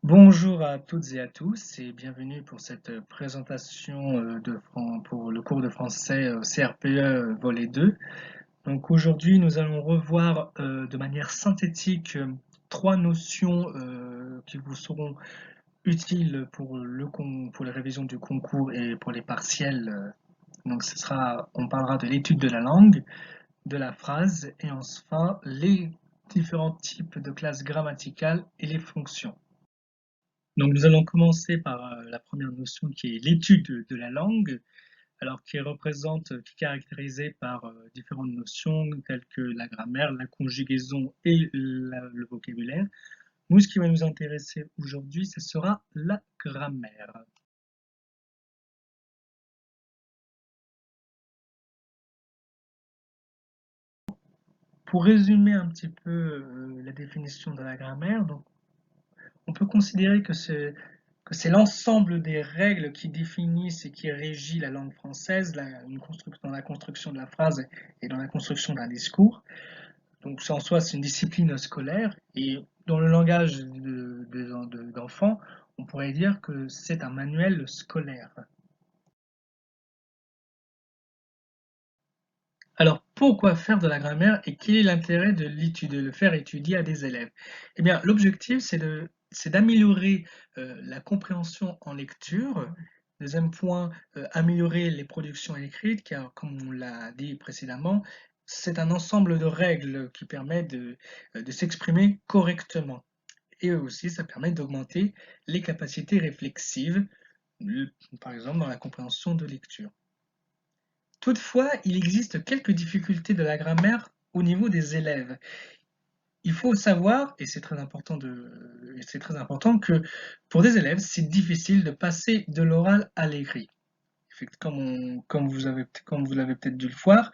Bonjour à toutes et à tous et bienvenue pour cette présentation pour le cours de français CRPE volet 2. Donc aujourd'hui, nous allons revoir de manière synthétique trois notions qui vous seront utiles pour les révisions du concours et pour les partiels. Donc on parlera de l'étude de la langue, de la phrase et enfin les différents types de classes grammaticales et les fonctions. Donc nous allons commencer par la première notion qui est l'étude de la langue, alors qui est caractérisée par différentes notions telles que la grammaire, la conjugaison et le vocabulaire. Nous, ce qui va nous intéresser aujourd'hui, ce sera la grammaire. Pour résumer un petit peu la définition de la grammaire, donc, on peut considérer que c'est l'ensemble des règles qui définissent et qui régit la langue française dans la construction de la phrase et dans la construction d'un discours. Donc ça en soi, c'est une discipline scolaire et dans le langage d'enfants, on pourrait dire que c'est un manuel scolaire. Alors pourquoi faire de la grammaire et quel est l'intérêt de le faire étudier à des élèves? Eh bien, l'objectif, c'est d'améliorer la compréhension en lecture. Deuxième point, améliorer les productions écrites, car comme on l'a dit précédemment, c'est un ensemble de règles qui permet de s'exprimer correctement. Et aussi, ça permet d'augmenter les capacités réflexives, par exemple dans la compréhension de lecture. Toutefois, il existe quelques difficultés de la grammaire au niveau des élèves. Il faut savoir, et c'est très important que pour des élèves, c'est difficile de passer de l'oral à l'écrit. Comme vous l'avez peut-être dû le voir,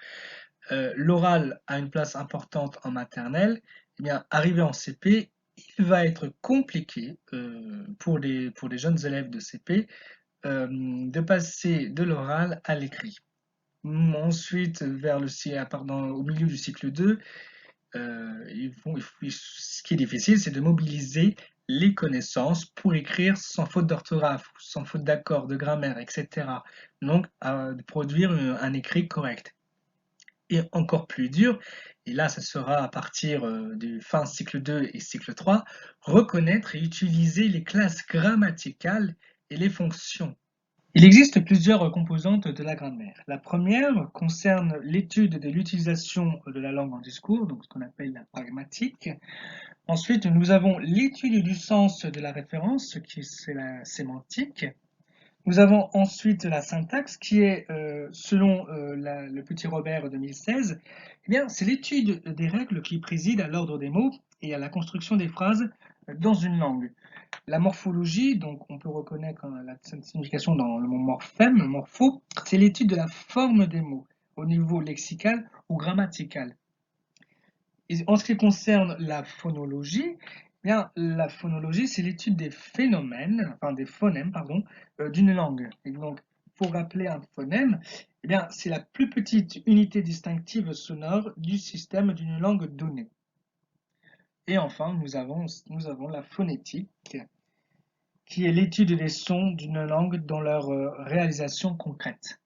l'oral a une place importante en maternelle. Eh bien, arrivé en CP, il va être compliqué pour les jeunes élèves de CP de passer de l'oral à l'écrit. Ensuite, au milieu du cycle 2, ce qui est difficile, c'est de mobiliser les connaissances pour écrire sans faute d'orthographe, sans faute d'accord, de grammaire, etc. Donc, de produire un écrit correct. Et encore plus dur, et là, ça sera à partir du fin cycle 2 et cycle 3, reconnaître et utiliser les classes grammaticales et les fonctions. Il existe plusieurs composantes de la grammaire. La première concerne l'étude de l'utilisation de la langue en discours, donc ce qu'on appelle la pragmatique. Ensuite, nous avons l'étude du sens de la référence, c'est la sémantique. Nous avons ensuite la syntaxe, qui est, selon le petit Robert 2016, eh bien, c'est l'étude des règles qui président à l'ordre des mots et à la construction des phrases dans une langue. La morphologie, donc on peut reconnaître la signification dans le mot morphème, morpho, c'est l'étude de la forme des mots au niveau lexical ou grammatical. Et en ce qui concerne la phonologie, eh bien, la phonologie, c'est l'étude des des phonèmes, pardon, d'une langue. Et donc, pour rappeler un phonème, eh bien, c'est la plus petite unité distinctive sonore du système d'une langue donnée. Et enfin, nous avons la phonétique, qui est l'étude des sons d'une langue dans leur réalisation concrète.